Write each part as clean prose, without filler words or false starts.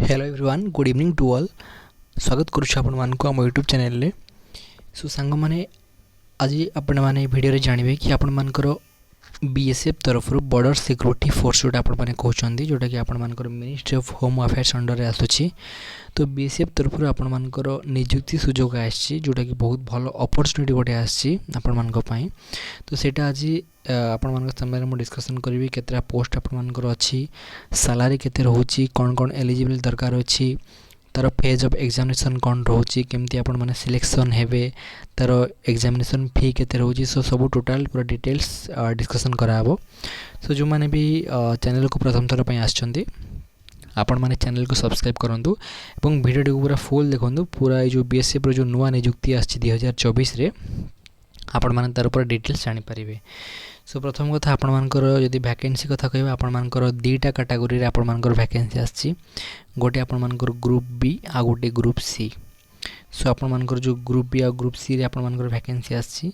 Hello everyone good evening to all स्वागत करुछु आपण मानकु हम यूट्यूब चैनल रे। सो सांग माने आज आपण माने वीडियो रे जानिबे कि आपण मानकर बीएसएफ तरफ बॉर्डर सिक्योरिटी फोर्स जोटा आपण माने कहउछंदी जोटा कि आपण मानकर ministry of home affairs under रे आसुछि। तो बीएसएफ तरफ आपण मानकर नियुक्ति सुजोग आछि जोटा कि बहुत भलो अपॉर्चुनिटी गोटे आछि आपण मानक पई। तो सेटा आज आपण मानक सामने मु डिस्कशन करबी केतरा पोस्ट आपण मानकर अछि, सैलरी केते रहउछि, कोन कोन एलिजिबल दरकार अछि, तार फेज ऑफ एग्जामिनेशन कौन रोचे, केमती आपण माने सिलेक्शन हेबे, तार एग्जामिनेशन फी केते रोचे, सो सब टोटल पूरा डिटेल्स डिस्कशन कराबो। सो जो माने भी चैनल को प्रथम थर पई आछंती आपण माने चैनल को सब्सक्राइब करंतु एवं वीडियो को पूरा फुल देखंतु। पूरा ए जो बीएसएफ रो जो नुवा नियुक्ति आछि 2024 रे आपण माने तार ऊपर डिटेल्स जानि परिबे। सो प्रथम कथा आपण मानकर यदि वैकेंसी कथा कहबा आपण मानकर दुईटा कैटेगरी रे आपण मानकर वैकेंसी आछि, गोटे आपण मानकर ग्रुप बी आ गोटे ग्रुप सी। सो आपण मानकर जो ग्रुप बी आ ग्रुप सी रे आपण मानकर वैकेंसी आछि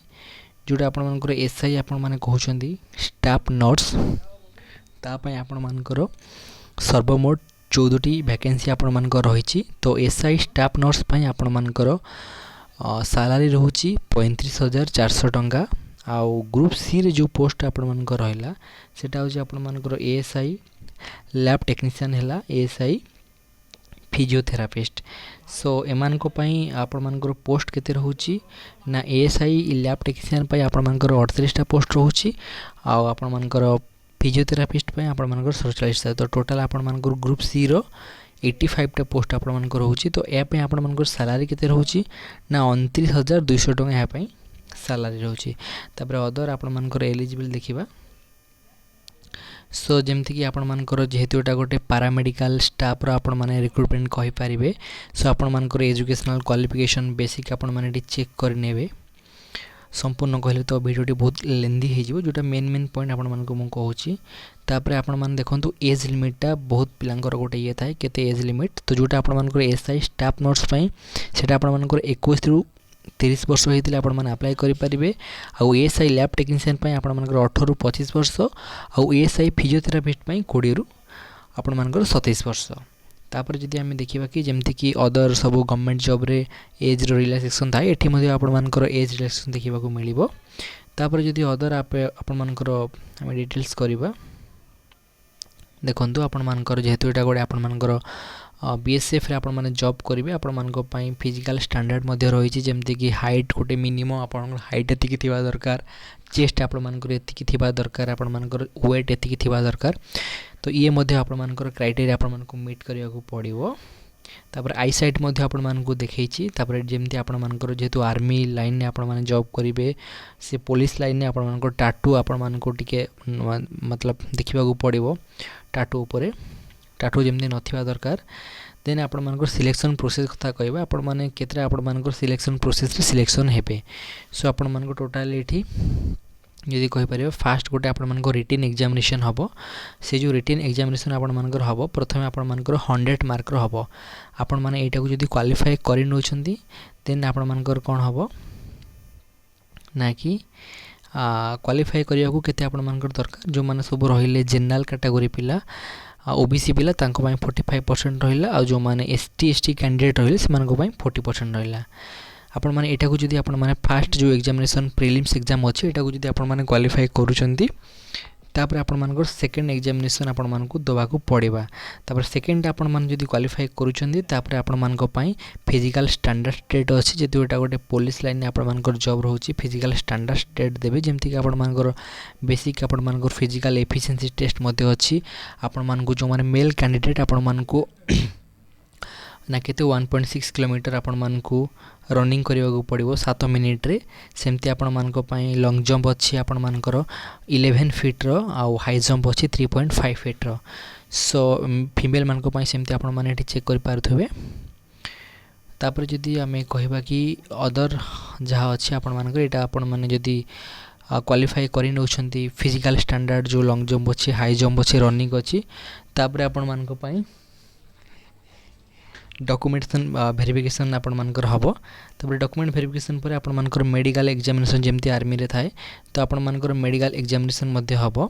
जोटा आपण मानकर एसआई आपण माने कहउछंदी स्टाफ नर्स, ता पय आपण मानकर सर्वमोट 14टी वैकेंसी आपण मानकर रहिछि। तो एसआई स्टाफ नर्स पय आपण मानकर सैलरी रहउछि 35,400 टंका। आउ ग्रुप सी रे जो पोस्ट आपण मानकर रहला सेटा होछि आपण मानकर एएसआई लैब टेक्नीशियन हैला, एएसआई फिजियोथेरापिस्ट। सो एमान को पई आपण मानकर पोस्ट केते रहउछि ना एएसआई लैब टेक्नीशियन पई आपण मानकर 38 टा पोस्ट रहउछि, आउ आपण मानकर फिजियोथेरापिस्ट पई आपण मानकर 47 टा। तो टोटल आपण मानकर ग्रुप सी रो 85 टा पोस्ट आपण मानकर रहउछि। तो ए पई आपण मानकर सैलरी केते रहउछि ना 29,200 टंका ए पई सैलरी रहउछि। तापर अदर आपण मानकर एलिजिबल देखिबा। सो जेमति कि आपण मानकर जेहेतु एटा गोटे पैरामेडिकल स्टाफ रो आपण माने रिक्रूटमेंट कहि परिबे। सो आपण मानकर एजुकेशनल क्वालिफिकेशन बेसिक आपण माने चेक कर नेबे। संपूर्ण कहले तो वीडियोटी बहुत लेंदी हे जिवो, जोटा मेन पॉइंट आपण मानको मु कहूची। तापर आपण मान देखंतु एज लिमिटटा बहुत पिलांकर गोटे ये थाए केते एज लिमिट। तो जोटा आपण मानकर एसआई स्टाफ नर्स पई सेटा आपण मानकर 21 रु 30 वर्ष होइतिले आपण माने अप्लाई करि परिबे। आ एएसआई लैब टेक्नीशियन पई आपण मानकर 18 रु 25 वर्ष, आ एएसआई फिजियोथेरापिस्ट पई 20 रु आपण मानकर 27 वर्ष। तापर जदि आमे देखिबा कि जेमति कि अदर सब गवर्नमेंट जॉब रे एज रो रिलैक्सेशन थाए, एठी मध्ये आपण मानकर एज रिलैक्सेशन देखिबा को मिलिबो। तापर जदि अदर आपण मानकर आमे डिटेल्स करिबा देखंतु आपण मानकर जेहेतु एटा गोटे आपण मानकर बीएसएफ रे आपण माने जॉब करिवे, आपण मानको पई फिजिकल स्टैंडर्ड मध्ये रहिछि जेमति कि हाइट गोटे मिनिमम आपण हाइट एतिकी थिबा दरकार, चेस्ट आपण मानकर एतिकी थिबा दरकार, आपण मानकर वेट एतिकी थिबा दरकार। तो ये मध्ये आपण मानकर क्राइटेरिया आपण मानको मीट करिया को पड़िवो। तापर आई साइट मध्ये आपण मानको देखैछि। तापर जेमति आपण मानकर जेहेतु आर्मी लाइन ने आपण माने जॉब करिवे, से पुलिस लाइन ने आपण मानकर टाटू आपण मानको टिके मतलब देखिबा को पड़िवो। टाटू ऊपर टाटू जेमति नथिबा दरकार। देन आपण मानकर सिलेक्शन प्रोसेस कथा कहबा, आपण माने केतरा आपण मानकर सिलेक्शन प्रोसेस रे सिलेक्शन हेबे। सो आपण मानको टोटल एठी यदि कहि परिबा फास्ट गोटे आपण मानकर रिटन एग्जामिनेशन हबो। से जो रिटन एग्जामिनेशन आपण मानकर हबो प्रथमे आपण मानकर 100 मार्क रो हबो। आपण माने एटा को यदि क्वालिफाई करि नउछंती देन आपण मानकर कोन हबो ना कि क्वालिफाई करिया को केते आपण मानकर दरकार। जो माने सब रहिले जनरल कैटेगरी पिला, ओबीसी पिला तांको पई 45% रहिला, आ जो माने एसटी एसटी कैंडिडेट रहिले से मानको पई 40% रहिला। आपण माने एटा को जदि आपण माने फास्ट जो एग्जामिनेशन प्रीलिम्स एग्जाम अछि एटा को जदि आपण माने क्वालिफाई करूचंती तापर आपण मानकर सेकंड एग्जामिनेशन आपण मानको दबा को पड़ेबा। तापर सेकंड आपण मान जदि क्वालिफाई करूचंती तापर आपण मानको पई फिजिकल स्टैंडर्ड टेस्ट अछि, जेतु एटा गोटे पुलिस लाइन ने आपण मानकर जॉब रहउछि। फिजिकल स्टैंडर्ड टेस्ट देबे जेमति कि आपण मानकर बेसिक आपण मानकर फिजिकल एफिशिएंसी टेस्ट मध्ये अछि। आपण मानको जो माने मेल कैंडिडेट आपण मानको ना केते 1.6 किलोमीटर आपण मानको रनिंग करिवा को पड़िवो 7 मिनिट रे। सेमति आपण मानको पई लॉन्ग जंप अछि आपण मानकर 11 फीट रो, आ हाई जंप अछि 3.5 फीट रो। सो फीमेल मानको पई सेमति आपण माने एठी चेक करि पारथुबे। तापर जदि आमे कहिबा कि अदर जहा अछि आपण मानकर एटा आपण माने जदि क्वालिफाई करि नउछंती फिजिकल स्टैंडर्ड जो लॉन्ग जंप अछि, हाई जंप अछि, रनिंग अछि, तापर आपण मानको पई डॉक्यूमेंटेशन वेरिफिकेशन आपण मानकर हबो तबरे डॉक्यूमेंट वेरिफिकेशन पर आपण मानकर मेडिकल एग्जामिनेशन जेमती आर्मी रे थाए तो आपण मानकर मेडिकल एग्जामिनेशन मध्ये हबो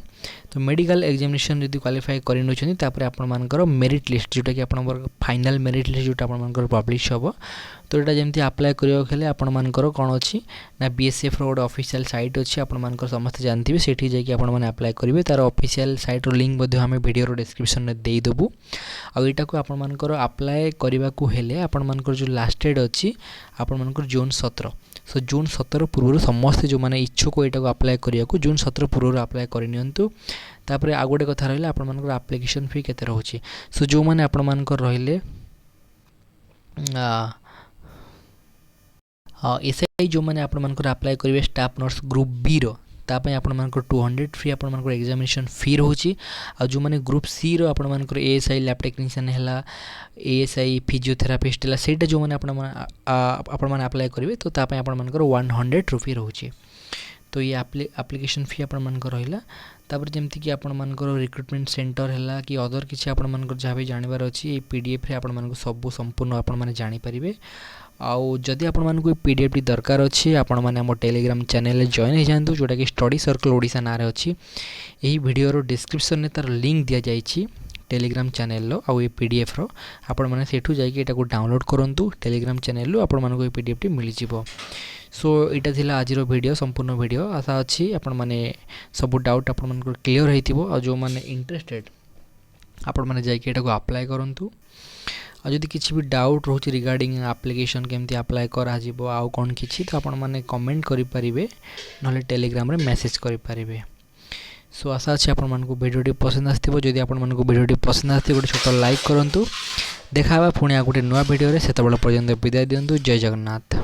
तो मेडिकल एग्जामिनेशन यदि क्वालिफाई करि नछनी तापर आपण मानकर मेरिट लिस्ट जोटा कि आपण फाइनल मेरिट लिस्ट जोटा आपण मानकर पब्लिश हबो तो एटा जेमती अप्लाई करियो खेले आपण मानकर कोन अछि ना बीएसएफ रो गोटे ऑफिशियल साइट अछि आपण मानकर समस्त जानथिबे सेठी जाय कि आपण माने अप्लाई करिवे तार ऑफिशियल साइट रो लिंक मध्ये हमें वीडियो रो डिस्क्रिप्शन में देई देबु आ एटा को आपण मानकर अप्लाई करबा को हेले आपण मानकर जो लास्ट डेट अछि आपण मानकर जून 17 सो जून 17 पूर्व समस्त जो माने इच्छुक एटा को अप्लाई करिया को जून 17 पूर्व अप्लाई करि नियंतु तापर आ गोटे कथा रहले आपण मानकर एप्लीकेशन फी केते रहउची सो जो माने आपण मानकर रहले एसआई जो मैंने आपण मानकर अप्लाई करेंगे स्टाफ नर्स ग्रुप बी रो तापय आपण मानकर 200 फ्री आपण मानकर एग्जामिनेशन फी रहउची आ जो माने ग्रुप सी रो आपण मानकर एएसआई लैब टेक्नीशियन हैला एएसआई फिजियोथेरापिस्ट हैला सेटा जो माने आपण माने अप्लाई करेंगे तो तापय आपण मानकर 100 रुपी रहउची तो ये एप्लीकेशन फी आपण मानकर रहिला तापर जेमति कि आपण मानकर रिक्रूटमेंट सेंटर हैला कि अदर किछि आपण मानकर जहाँ भी जानिबार अछि ए पीडीएफ रे आपण मानकर सब संपूर्ण आपण माने जानि परिबे आउ जदि आपण मानकु पीडीएफ टी दरकार अछि आपण माने हमर टेलीग्राम चैनल जॉइन हो जांतु जोटा कि स्टडी सर्कल ओडिसा नारे अछि एही वीडियो रो डिस्क्रिप्शन में तार लिंक दिया जाई छी टेलीग्राम चैनल रो आउ ए पीडीएफ रो आपण माने सेठु जाई कि एटा को डाउनलोड करंतु टेलीग्राम चैनल रो आपण मानकु ए पीडीएफ टी मिलि जिवो सो एटा थिला आज रो वीडियो संपूर्ण वीडियो आशा अछि आपण माने सब डाउट आपण मानकु क्लियर हेतिबो आ जो माने इंटरेस्टेड आपण माने जाई कि एटा को अप्लाई करंतु आ जदि किसी भी डाउट रोचे रिगार्डिंग एप्लीकेशन केमती अप्लाई करा जिवो आ कोन किछि तो आपण माने कमेंट करि परिबे नले टेलीग्राम रे मैसेज करि परिबे सो आशा अछि आपण मानकु वीडियोटी पसंद आस्थिबो जदि आपण मानकु वीडियोटी पसंद आस्थिबो गोटे छोट लाइक करंतु देखाबा पुणी आ गोटे नुवा वीडियो रे सेतबेला पर्यंत विदाय दियंतु जय जगन्नाथ।